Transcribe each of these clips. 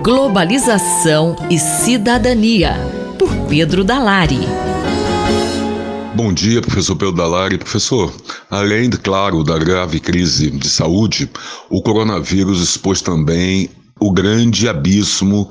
Globalização e Cidadania, por Pedro Dalari. Bom dia, professor Pedro Dalari. Professor, além, claro, da grave crise de saúde, o coronavírus expôs também o grande abismo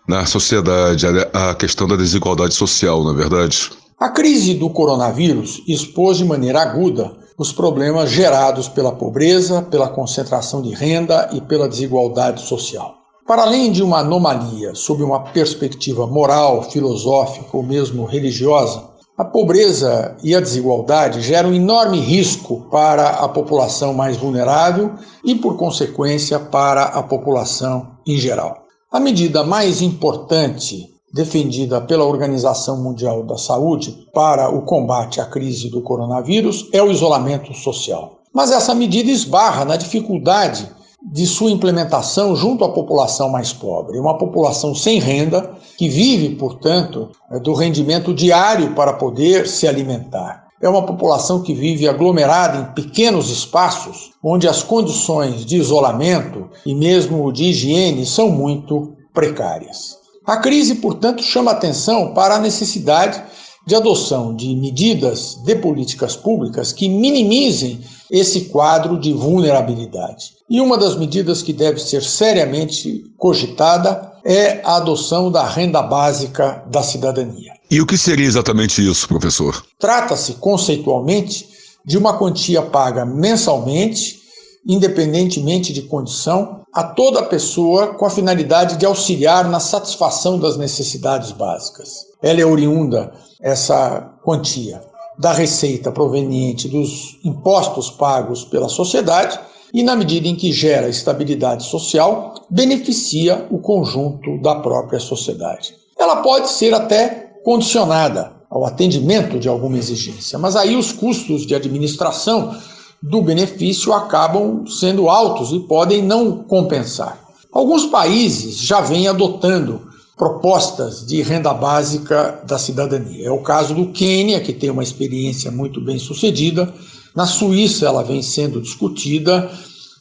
na sociedade, a questão da desigualdade social, não é verdade? A crise do coronavírus expôs de maneira aguda os problemas gerados pela pobreza, pela concentração de renda e pela desigualdade social. Para além de uma anomalia sob uma perspectiva moral, filosófica ou mesmo religiosa, a pobreza e a desigualdade geram enorme risco para a população mais vulnerável e, por consequência, para a população em geral. A medida mais importante defendida pela Organização Mundial da Saúde para o combate à crise do coronavírus é o isolamento social. Mas essa medida esbarra na dificuldade de sua implementação junto à população mais pobre, uma população sem renda que vive, portanto, do rendimento diário para poder se alimentar. É uma população que vive aglomerada em pequenos espaços, onde as condições de isolamento e mesmo de higiene são muito precárias. A crise, portanto, chama atenção para a necessidade de adoção de medidas de políticas públicas que minimizem esse quadro de vulnerabilidade. E uma das medidas que deve ser seriamente cogitada é a adoção da renda básica da cidadania. E o que seria exatamente isso, professor? Trata-se, conceitualmente, de uma quantia paga mensalmente, independentemente de condição, a toda pessoa com a finalidade de auxiliar na satisfação das necessidades básicas. Ela é oriunda, essa quantia, da receita proveniente dos impostos pagos pela sociedade e, na medida em que gera estabilidade social, beneficia o conjunto da própria sociedade. Ela pode ser até condicionada ao atendimento de alguma exigência, mas aí os custos de administração do benefício acabam sendo altos e podem não compensar. Alguns países já vêm adotando propostas de renda básica da cidadania. É o caso do Quênia, que tem uma experiência muito bem sucedida. Na Suíça ela vem sendo discutida.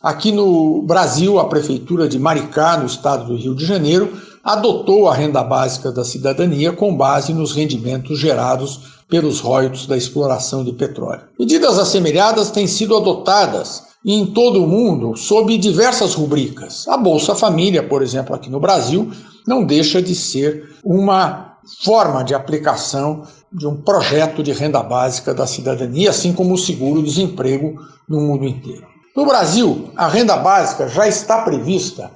Aqui no Brasil, a Prefeitura de Maricá, no estado do Rio de Janeiro, adotou a renda básica da cidadania com base nos rendimentos gerados pelos royalties da exploração de petróleo. Medidas assemelhadas têm sido adotadas em todo o mundo sob diversas rubricas. A Bolsa Família, por exemplo, aqui no Brasil, não deixa de ser uma forma de aplicação de um projeto de renda básica da cidadania, assim como o seguro-desemprego no mundo inteiro. No Brasil, a renda básica já está prevista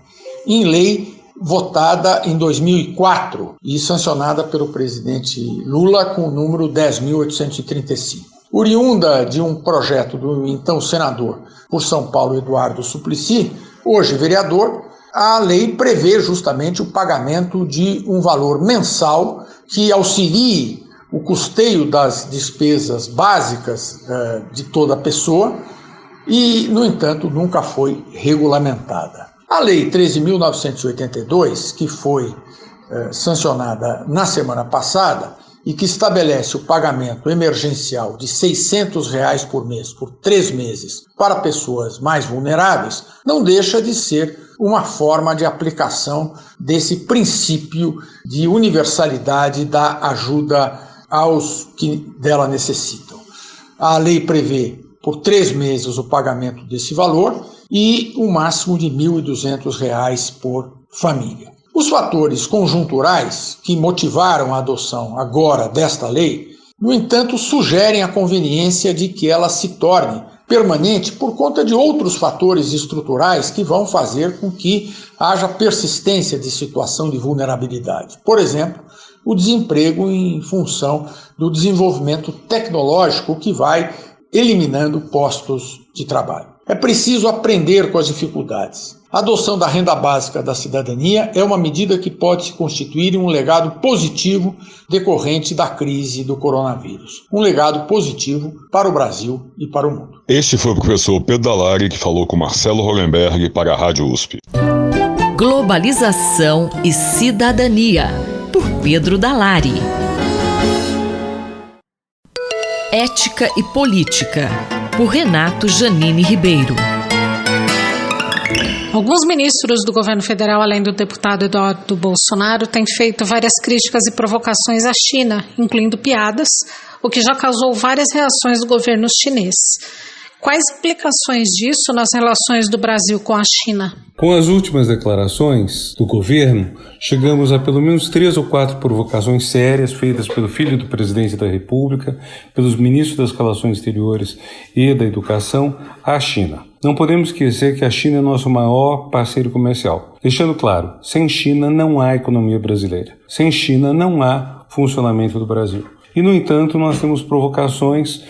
em lei votada em 2004 e sancionada pelo presidente Lula com o número 10.835. Oriunda de um projeto do então senador por São Paulo, Eduardo Suplicy, hoje vereador, a lei prevê justamente o pagamento de um valor mensal que auxilie o custeio das despesas básicas de toda pessoa e, no entanto, nunca foi regulamentada. A Lei 13.982, que foi sancionada na semana passada e que estabelece o pagamento emergencial de R$ 600 por mês por 3 meses para pessoas mais vulneráveis, não deixa de ser uma forma de aplicação desse princípio de universalidade da ajuda aos que dela necessitam. A lei prevê por 3 meses o pagamento desse valor e um máximo de R$ 1.200 por família. Os fatores conjunturais que motivaram a adoção agora desta lei, no entanto, sugerem a conveniência de que ela se torne permanente por conta de outros fatores estruturais que vão fazer com que haja persistência de situação de vulnerabilidade. Por exemplo, o desemprego em função do desenvolvimento tecnológico que vai eliminando postos de trabalho. É preciso aprender com as dificuldades. A adoção da renda básica da cidadania é uma medida que pode se constituir em um legado positivo decorrente da crise do coronavírus. Um legado positivo para o Brasil e para o mundo. Este foi o professor Pedro Dalari, que falou com Marcelo Hollenberg para a Rádio USP. Globalização e Cidadania, por Pedro Dalari. Ética e Política, por Renato Janine Ribeiro. Alguns ministros do governo federal, além do deputado Eduardo Bolsonaro, têm feito várias críticas e provocações à China, incluindo piadas, o que já causou várias reações do governo chinês. Quais implicações disso nas relações do Brasil com a China? Com as últimas declarações do governo, chegamos a pelo menos 3 ou 4 provocações sérias feitas pelo filho do presidente da República, pelos ministros das Relações Exteriores e da Educação à China. Não podemos esquecer que a China é nosso maior parceiro comercial. Deixando claro, sem China não há economia brasileira. Sem China não há funcionamento do Brasil. E, no entanto, nós temos provocações,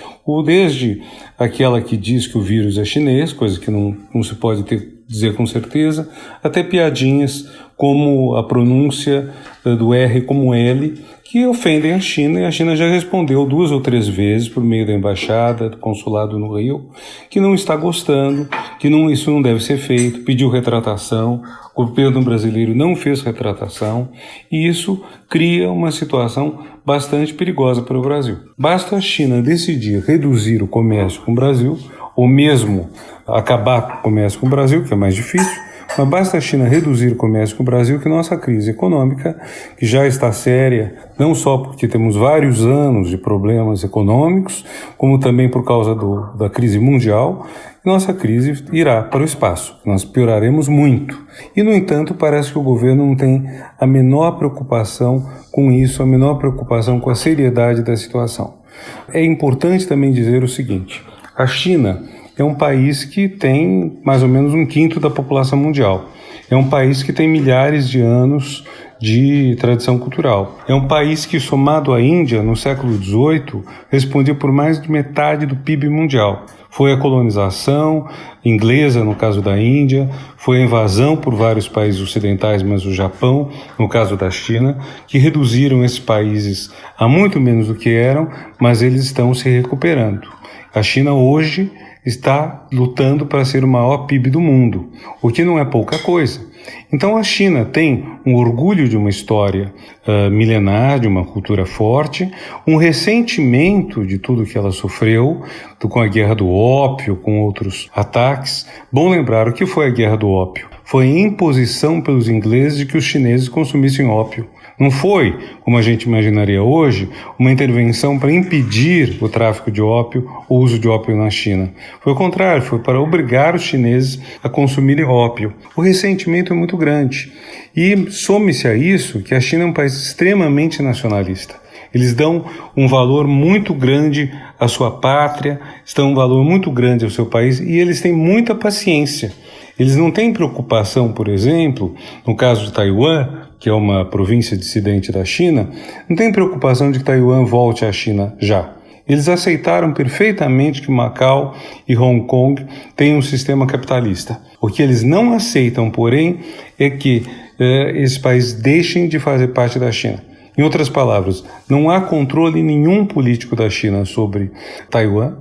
desde aquela que diz que o vírus é chinês, coisa que não se pode dizer com certeza, até piadinhas como a pronúncia do R como L, que ofendem a China, e a China já respondeu 2 ou 3 vezes por meio da embaixada, do consulado no Rio, que não está gostando, que isso não deve ser feito, pediu retratação, o governo brasileiro não fez retratação, e isso cria uma situação bastante perigosa para o Brasil. Basta a China decidir reduzir o comércio com o Brasil, ou mesmo acabar com o comércio com o Brasil, que é mais difícil, mas basta a China reduzir o comércio com o Brasil que nossa crise econômica, que já está séria, não só porque temos vários anos de problemas econômicos, como também por causa da crise mundial, nossa crise irá para o espaço. Nós pioraremos muito. E, no entanto, parece que o governo não tem a menor preocupação com isso, a menor preocupação com a seriedade da situação. É importante também dizer o seguinte: a China é um país que tem mais ou menos 1/5 da população mundial. É um país que tem milhares de anos de tradição cultural. É um país que, somado à Índia, no século XVIII, respondia por mais de metade do PIB mundial. Foi a colonização inglesa, no caso da Índia, foi a invasão por vários países ocidentais, mas o Japão, no caso da China, que reduziram esses países a muito menos do que eram, mas eles estão se recuperando. A China hoje está lutando para ser o maior PIB do mundo, o que não é pouca coisa. Então a China tem um orgulho de uma história milenar, de uma cultura forte, um ressentimento de tudo que ela sofreu, com a Guerra do Ópio, com outros ataques. Bom lembrar o que foi a Guerra do Ópio. Foi a imposição pelos ingleses de que os chineses consumissem ópio. Não foi, como a gente imaginaria hoje, uma intervenção para impedir o tráfico de ópio, o uso de ópio na China. Foi o contrário, foi para obrigar os chineses a consumirem ópio. O ressentimento é muito grande. E some-se a isso que a China é um país extremamente nacionalista. Eles dão um valor muito grande à sua pátria, dão um valor muito grande ao seu país, e eles têm muita paciência. Eles não têm preocupação, por exemplo, no caso de Taiwan, que é uma província dissidente da China, não tem preocupação de que Taiwan volte à China já. Eles aceitaram perfeitamente que Macau e Hong Kong têm um sistema capitalista. O que eles não aceitam, porém, é que esses países deixem de fazer parte da China. Em outras palavras, não há controle nenhum político da China sobre Taiwan.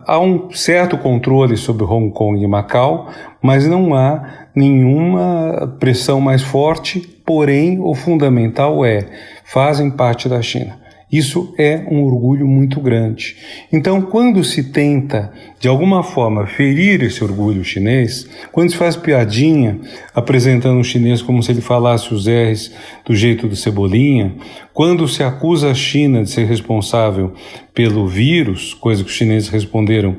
Há um certo controle sobre Hong Kong e Macau, mas não há nenhuma pressão mais forte, porém o fundamental fazem parte da China. Isso é um orgulho muito grande. Então, quando se tenta, de alguma forma, ferir esse orgulho chinês, quando se faz piadinha apresentando o chinês como se ele falasse os R's do jeito do Cebolinha, quando se acusa a China de ser responsável pelo vírus, coisa que os chineses responderam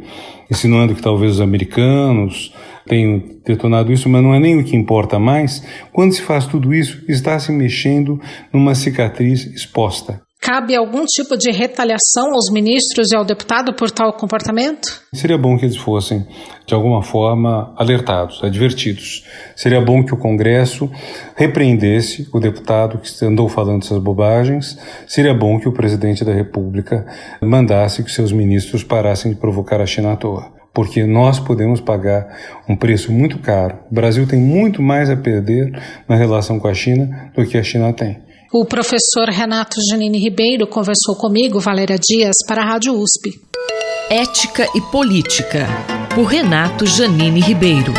insinuando que talvez os americanos tenham detonado isso, mas não é nem o que importa mais, quando se faz tudo isso, está se mexendo numa cicatriz exposta. Cabe algum tipo de retaliação aos ministros e ao deputado por tal comportamento? Seria bom que eles fossem, de alguma forma, alertados, advertidos. Seria bom que o Congresso repreendesse o deputado que andou falando essas bobagens. Seria bom que o presidente da República mandasse que seus ministros parassem de provocar a China à toa. Porque nós podemos pagar um preço muito caro. O Brasil tem muito mais a perder na relação com a China do que a China tem. O professor Renato Giannini Ribeiro conversou comigo, Valéria Dias, para a Rádio USP. Ética e Política, por Renato Giannini Ribeiro.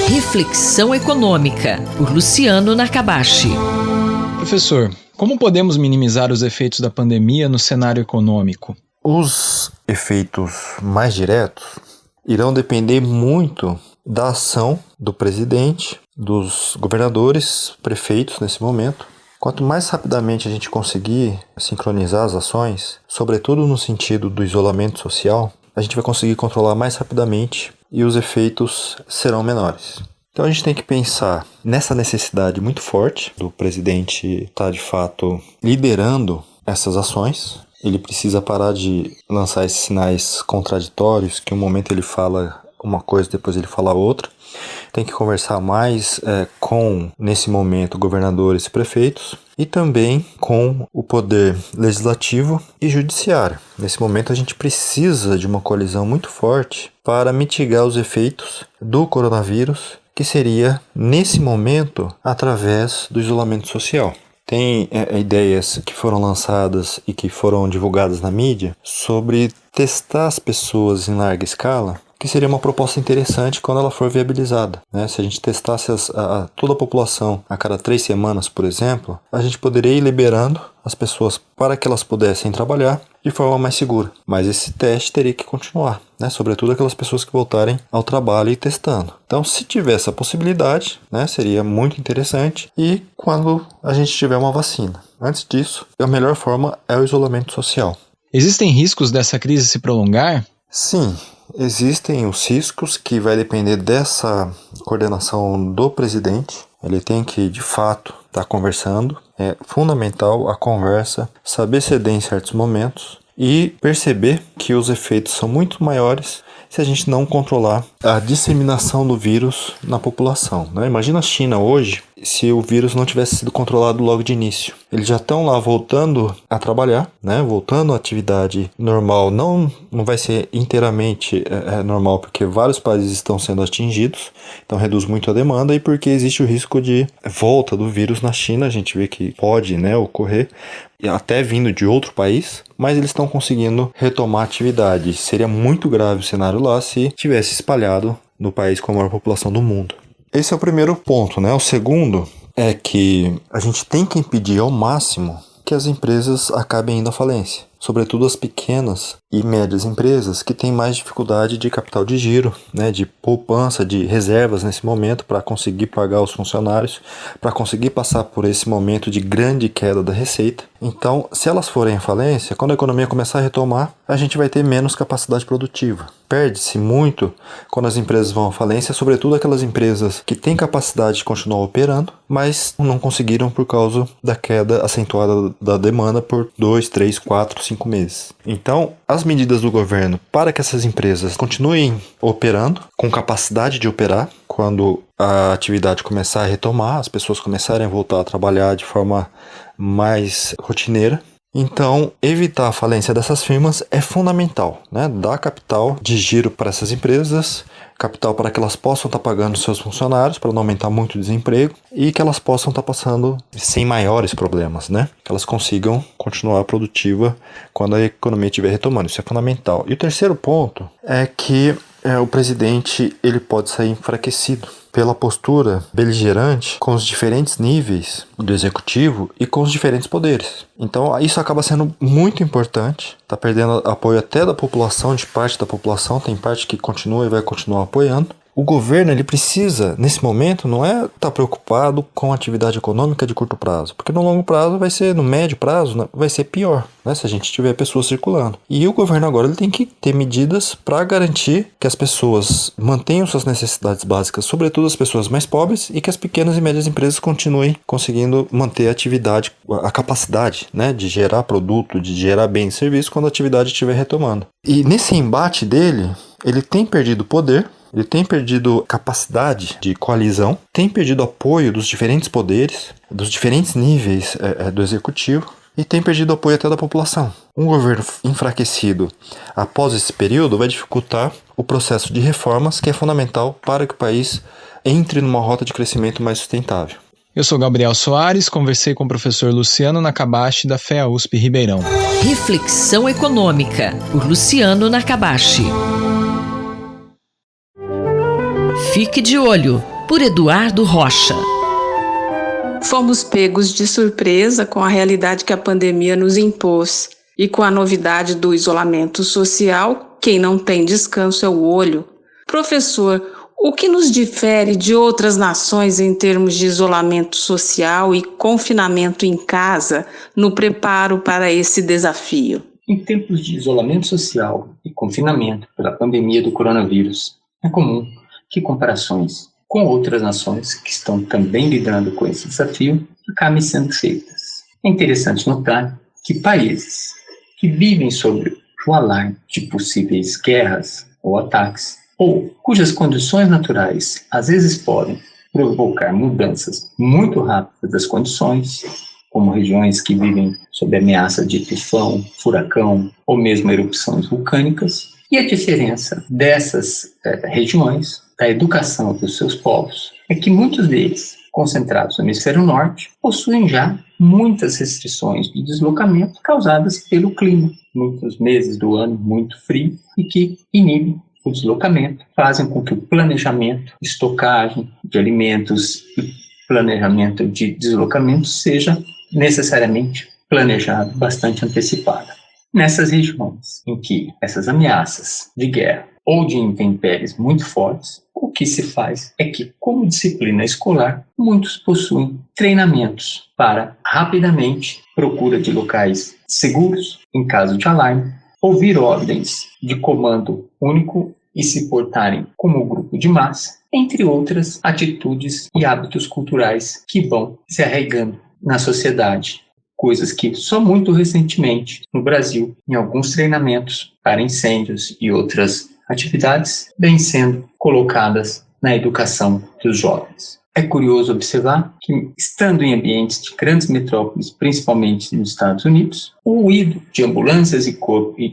Reflexão Econômica, por Luciano Nakabashi. Professor, como podemos minimizar os efeitos da pandemia no cenário econômico? Os efeitos mais diretos irão depender muito da ação do presidente, dos governadores, prefeitos nesse momento. Quanto mais rapidamente a gente conseguir sincronizar as ações, sobretudo no sentido do isolamento social, a gente vai conseguir controlar mais rapidamente e os efeitos serão menores. Então a gente tem que pensar nessa necessidade muito forte do presidente estar de fato liderando essas ações. Ele precisa parar de lançar esses sinais contraditórios, que um momento ele fala uma coisa, depois ele fala outra. Tem que conversar mais com, nesse momento, governadores e prefeitos e também com o poder legislativo e judiciário. Nesse momento a gente precisa de uma coalizão muito forte para mitigar os efeitos do coronavírus, que seria, nesse momento, através do isolamento social. Tem ideias que foram lançadas e que foram divulgadas na mídia sobre testar as pessoas em larga escala, que seria uma proposta interessante quando ela for viabilizada, né? Se a gente testasse toda a população a cada 3 semanas, por exemplo, a gente poderia ir liberando as pessoas para que elas pudessem trabalhar de forma mais segura. Mas esse teste teria que continuar, né? Sobretudo aquelas pessoas que voltarem ao trabalho e testando. Então, se tiver essa possibilidade, né, seria muito interessante. E quando a gente tiver uma vacina. Antes disso, a melhor forma é o isolamento social. Existem riscos dessa crise se prolongar? Sim. Existem os riscos que vai depender dessa coordenação do presidente. Ele tem que, de fato, estar conversando. É fundamental a conversa, saber ceder em certos momentos e perceber que os efeitos são muito maiores se a gente não controlar a disseminação do vírus na população, né? Imagina a China hoje, se o vírus não tivesse sido controlado logo de início. Eles já estão lá voltando a trabalhar, né? Voltando à atividade normal. Não vai ser inteiramente normal, porque vários países estão sendo atingidos, então reduz muito a demanda, e porque existe o risco de volta do vírus na China. A gente vê que pode, né, ocorrer, até vindo de outro país, mas eles estão conseguindo retomar a atividade. Seria muito grave o cenário lá se tivesse espalhado no país com a maior população do mundo. Esse é o primeiro ponto, né? O segundo é que a gente tem que impedir ao máximo que as empresas acabem indo à falência. Sobretudo as pequenas e médias empresas que têm mais dificuldade de capital de giro, né, de poupança, de reservas nesse momento para conseguir pagar os funcionários, para conseguir passar por esse momento de grande queda da receita. Então, se elas forem à falência, quando a economia começar a retomar, a gente vai ter menos capacidade produtiva. Perde-se muito quando as empresas vão à falência, sobretudo aquelas empresas que têm capacidade de continuar operando, mas não conseguiram por causa da queda acentuada da demanda por 2, 3, 4, 5 meses. Então, as medidas do governo para que essas empresas continuem operando, com capacidade de operar, quando a atividade começar a retomar, as pessoas começarem a voltar a trabalhar de forma mais rotineira. Então, evitar a falência dessas firmas é fundamental, né? Dar capital de giro para essas empresas, capital para que elas possam estar pagando seus funcionários, para não aumentar muito o desemprego, e que elas possam estar passando sem maiores problemas, né? Que elas consigam continuar produtiva quando a economia estiver retomando. Isso é fundamental. E o terceiro ponto é que o presidente ele pode sair enfraquecido pela postura beligerante com os diferentes níveis do executivo e com os diferentes poderes. Então isso acaba sendo muito importante, está perdendo apoio até da população, de parte da população, tem parte que continua e vai continuar apoiando. O governo ele precisa, nesse momento, não é estar preocupado com a atividade econômica de curto prazo, porque no longo prazo vai ser, no médio prazo, vai ser pior, né, se a gente tiver pessoas circulando. E o governo agora ele tem que ter medidas para garantir que as pessoas mantenham suas necessidades básicas, sobretudo as pessoas mais pobres, e que as pequenas e médias empresas continuem conseguindo manter a atividade, a capacidade, né, de gerar produto, de gerar bens e serviços quando a atividade estiver retomando. E nesse embate dele, ele tem perdido poder, ele tem perdido capacidade de coalizão, tem perdido apoio dos diferentes poderes, dos diferentes níveis do executivo, e tem perdido apoio até da população. Um governo enfraquecido após esse período vai dificultar o processo de reformas, que é fundamental para que o país entre numa rota de crescimento mais sustentável. Eu sou Gabriel Soares, conversei com o professor Luciano Nakabashi, da FEA USP Ribeirão. Reflexão Econômica, por Luciano Nakabashi. Fique de olho, por Eduardo Rocha. Fomos pegos de surpresa com a realidade que a pandemia nos impôs e com a novidade do isolamento social. Quem não tem descanso é o olho. Professor, o que nos difere de outras nações em termos de isolamento social e confinamento em casa no preparo para esse desafio? Em tempos de isolamento social e confinamento pela pandemia do coronavírus, é comum que comparações com outras nações que estão também lidando com esse desafio acabem sendo feitas. É interessante notar que países que vivem sob o alarme de possíveis guerras ou ataques, ou cujas condições naturais às vezes podem provocar mudanças muito rápidas das condições, como regiões que vivem sob ameaça de tufão, furacão ou mesmo erupções vulcânicas, e a diferença dessas regiões, da educação dos seus povos, é que muitos deles, concentrados no hemisfério norte, possuem já muitas restrições de deslocamento causadas pelo clima, muitos meses do ano muito frio e que inibem o deslocamento, fazem com que o planejamento, estocagem de alimentos e planejamento de deslocamento seja necessariamente planejado bastante antecipado. Nessas regiões em que essas ameaças de guerra ou de intempéries muito fortes, o que se faz é que, como disciplina escolar, muitos possuem treinamentos para, rapidamente, procura de locais seguros, em caso de alarme, ouvir ordens de comando único e se portarem como grupo de massa, entre outras atitudes e hábitos culturais que vão se arraigando na sociedade. Coisas que só muito recentemente, no Brasil, em alguns treinamentos para incêndios e outras atividades, vêm sendo colocadas na educação dos jovens. É curioso observar que, estando em ambientes de grandes metrópoles, principalmente nos Estados Unidos, o ruído de ambulâncias e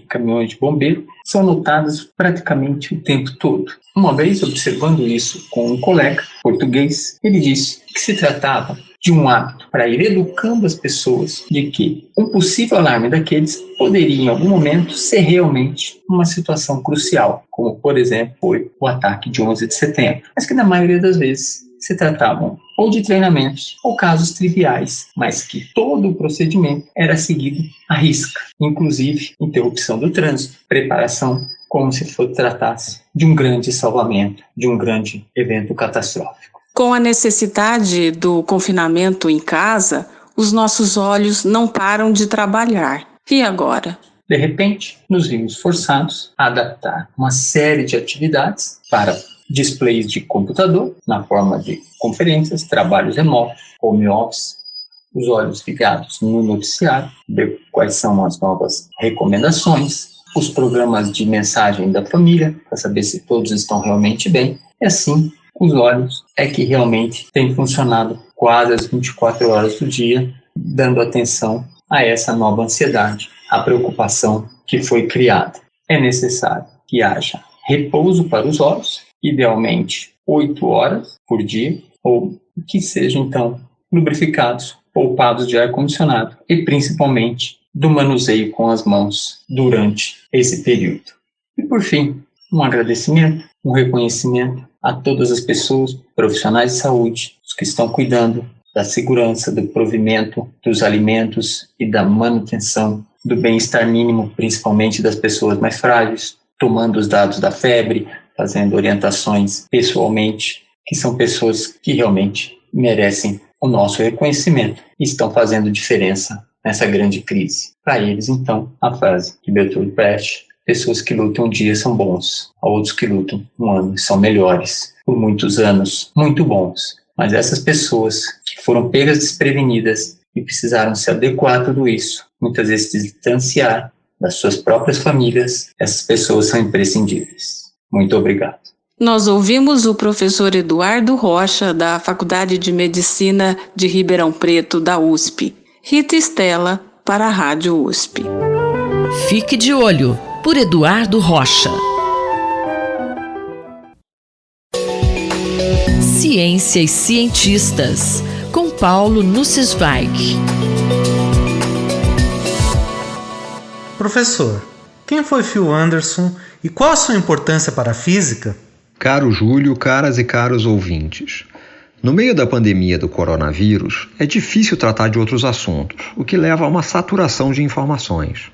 caminhões de bombeiro são notados praticamente o tempo todo. Uma vez, observando isso com um colega português, ele disse que se tratava de um hábito para ir educando as pessoas de que um possível alarme daqueles poderia, em algum momento, ser realmente uma situação crucial, como, por exemplo, foi o ataque de 11 de setembro, mas que, na maioria das vezes, se tratavam ou de treinamentos ou casos triviais, mas que todo o procedimento era seguido à risca, inclusive interrupção do trânsito, preparação, como se tratasse de um grande salvamento, de um grande evento catastrófico. Com a necessidade do confinamento em casa, os nossos olhos não param de trabalhar. E agora? De repente, nos vimos forçados a adaptar uma série de atividades para displays de computador, na forma de conferências, trabalhos remotos, home office, os olhos ligados no noticiário, ver quais são as novas recomendações, os programas de mensagem da família, para saber se todos estão realmente bem, e assim, os olhos é que realmente têm funcionado quase as 24 horas do dia, dando atenção a essa nova ansiedade, a preocupação que foi criada. É necessário que haja repouso para os olhos, idealmente 8 horas por dia, ou que sejam então lubrificados, poupados de ar-condicionado e principalmente do manuseio com as mãos durante esse período. E por fim, um agradecimento, um reconhecimento a todas as pessoas, profissionais de saúde, os que estão cuidando da segurança, do provimento dos alimentos e da manutenção do bem-estar mínimo, principalmente das pessoas mais frágeis, tomando os dados da febre, fazendo orientações pessoalmente, que são pessoas que realmente merecem o nosso reconhecimento e estão fazendo diferença nessa grande crise. Para eles, então, a frase de Bertolt Brecht: pessoas que lutam um dia são bons, há outros que lutam um ano e são melhores, por muitos anos, muito bons. Mas essas pessoas que foram pegas desprevenidas e precisaram se adequar a tudo isso, muitas vezes se distanciar das suas próprias famílias, essas pessoas são imprescindíveis. Muito obrigado. Nós ouvimos o professor Eduardo Rocha, da Faculdade de Medicina de Ribeirão Preto, da USP. Rita Estela, para a Rádio USP. Fique de olho, por Eduardo Rocha. Ciência e cientistas, com Paulo Nussweig. Professor, quem foi Phil Anderson e qual a sua importância para a física? Caro Júlio, caras e caros ouvintes, no meio da pandemia do coronavírus, é difícil tratar de outros assuntos, o que leva a uma saturação de informações.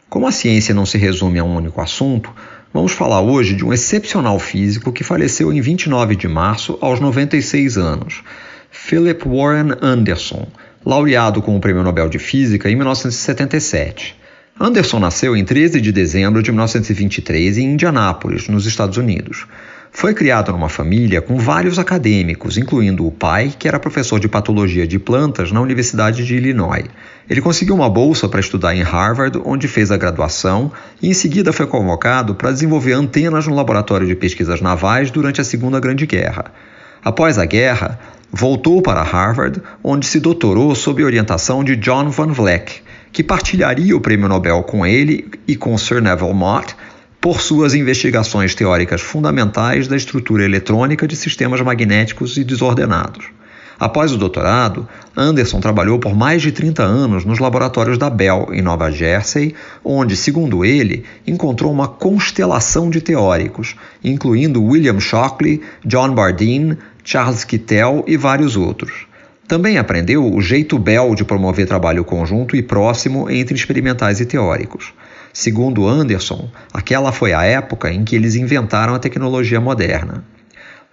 Como a ciência não se resume a um único assunto, Vamos falar hoje de um excepcional físico que faleceu em 29 de março aos 96 anos, Philip Warren Anderson, laureado com o Prêmio Nobel de Física em 1977. Anderson nasceu em 13 de dezembro de 1923 em Indianápolis, nos Estados Unidos. Foi criado numa família com vários acadêmicos, incluindo o pai, que era professor de patologia de plantas na Universidade de Illinois. Ele conseguiu uma bolsa para estudar em Harvard, onde fez a graduação, e em seguida foi convocado para desenvolver antenas no Laboratório de Pesquisas Navais durante a Segunda Grande Guerra. Após a guerra, voltou para Harvard, onde se doutorou sob orientação de John Van Vleck, que partilharia o prêmio Nobel com ele e com Sir Neville Mott, por suas investigações teóricas fundamentais da estrutura eletrônica de sistemas magnéticos e desordenados. Após o doutorado, Anderson trabalhou por mais de 30 anos nos laboratórios da Bell, em Nova Jersey, onde, segundo ele, encontrou uma constelação de teóricos, incluindo William Shockley, John Bardeen, Charles Kittel e vários outros. Também aprendeu o jeito Bell de promover trabalho conjunto e próximo entre experimentais e teóricos. Segundo Anderson, aquela foi a época em que eles inventaram a tecnologia moderna.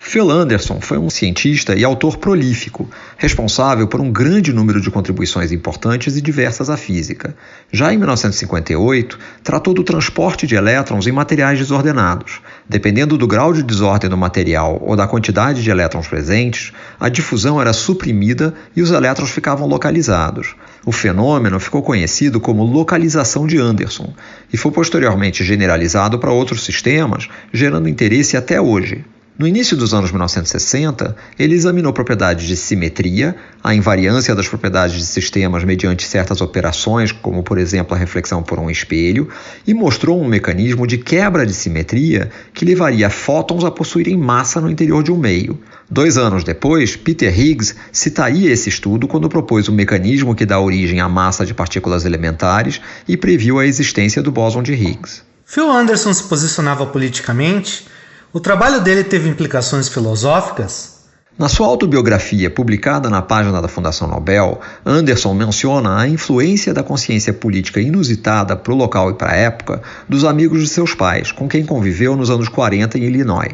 Phil Anderson foi um cientista e autor prolífico, responsável por um grande número de contribuições importantes e diversas à física. Já em 1958, tratou do transporte de elétrons em materiais desordenados. Dependendo do grau de desordem do material ou da quantidade de elétrons presentes, a difusão era suprimida e os elétrons ficavam localizados. O fenômeno ficou conhecido como localização de Anderson e foi posteriormente generalizado para outros sistemas, gerando interesse até hoje. No início dos anos 1960, ele examinou propriedades de simetria, a invariância das propriedades de sistemas mediante certas operações, como por exemplo a reflexão por um espelho, e mostrou um mecanismo de quebra de simetria que levaria fótons a possuírem massa no interior de um meio. 2 anos depois, Peter Higgs citaria esse estudo quando propôs o mecanismo que dá origem à massa de partículas elementares e previu a existência do bóson de Higgs. Phil Anderson se posicionava politicamente. O trabalho dele teve implicações filosóficas? Na sua autobiografia, publicada na página da Fundação Nobel, Anderson menciona a influência da consciência política inusitada para o local e para a época dos amigos de seus pais, com quem conviveu nos anos 40 em Illinois.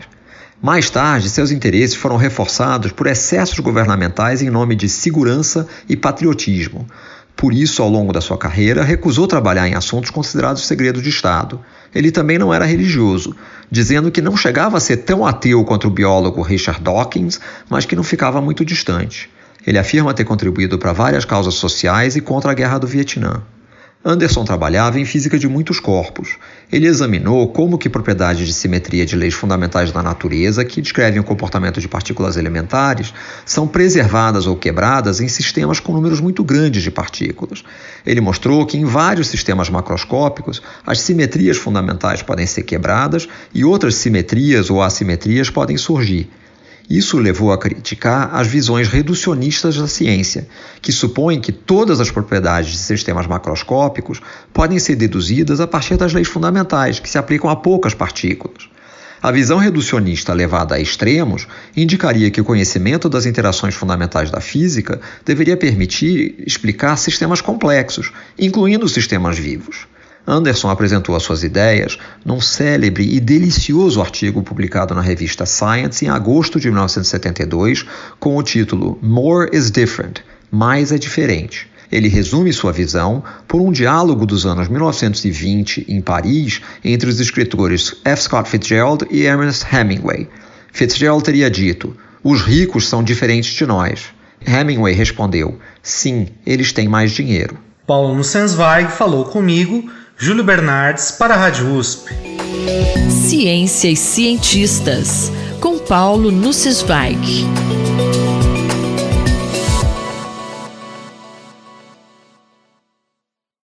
Mais tarde, seus interesses foram reforçados por excessos governamentais em nome de segurança e patriotismo. Por isso, ao longo da sua carreira, recusou trabalhar em assuntos considerados segredo de Estado. Ele também não era religioso, dizendo que não chegava a ser tão ateu quanto o biólogo Richard Dawkins, mas que não ficava muito distante. Ele afirma ter contribuído para várias causas sociais e contra a Guerra do Vietnã. Anderson trabalhava em física de muitos corpos. Ele examinou como que propriedades de simetria de leis fundamentais da natureza, que descrevem o comportamento de partículas elementares, são preservadas ou quebradas em sistemas com números muito grandes de partículas. Ele mostrou que em vários sistemas macroscópicos, as simetrias fundamentais podem ser quebradas e outras simetrias ou assimetrias podem surgir. Isso levou a criticar as visões reducionistas da ciência, que supõem que todas as propriedades de sistemas macroscópicos podem ser deduzidas a partir das leis fundamentais, que se aplicam a poucas partículas. A visão reducionista levada a extremos indicaria que o conhecimento das interações fundamentais da física deveria permitir explicar sistemas complexos, incluindo sistemas vivos. Anderson apresentou as suas ideias num célebre e delicioso artigo publicado na revista Science em agosto de 1972, com o título More is Different, Mais é Diferente. Ele resume sua visão por um diálogo dos anos 1920 em Paris entre os escritores F. Scott Fitzgerald e Ernest Hemingway. Fitzgerald teria dito: "Os ricos são diferentes de nós." Hemingway respondeu: "Sim, eles têm mais dinheiro." Paulo Nussensweig falou comigo, Júlio Bernardes, para a Rádio USP. Ciência e Cientistas, com Paulo Nussensweig.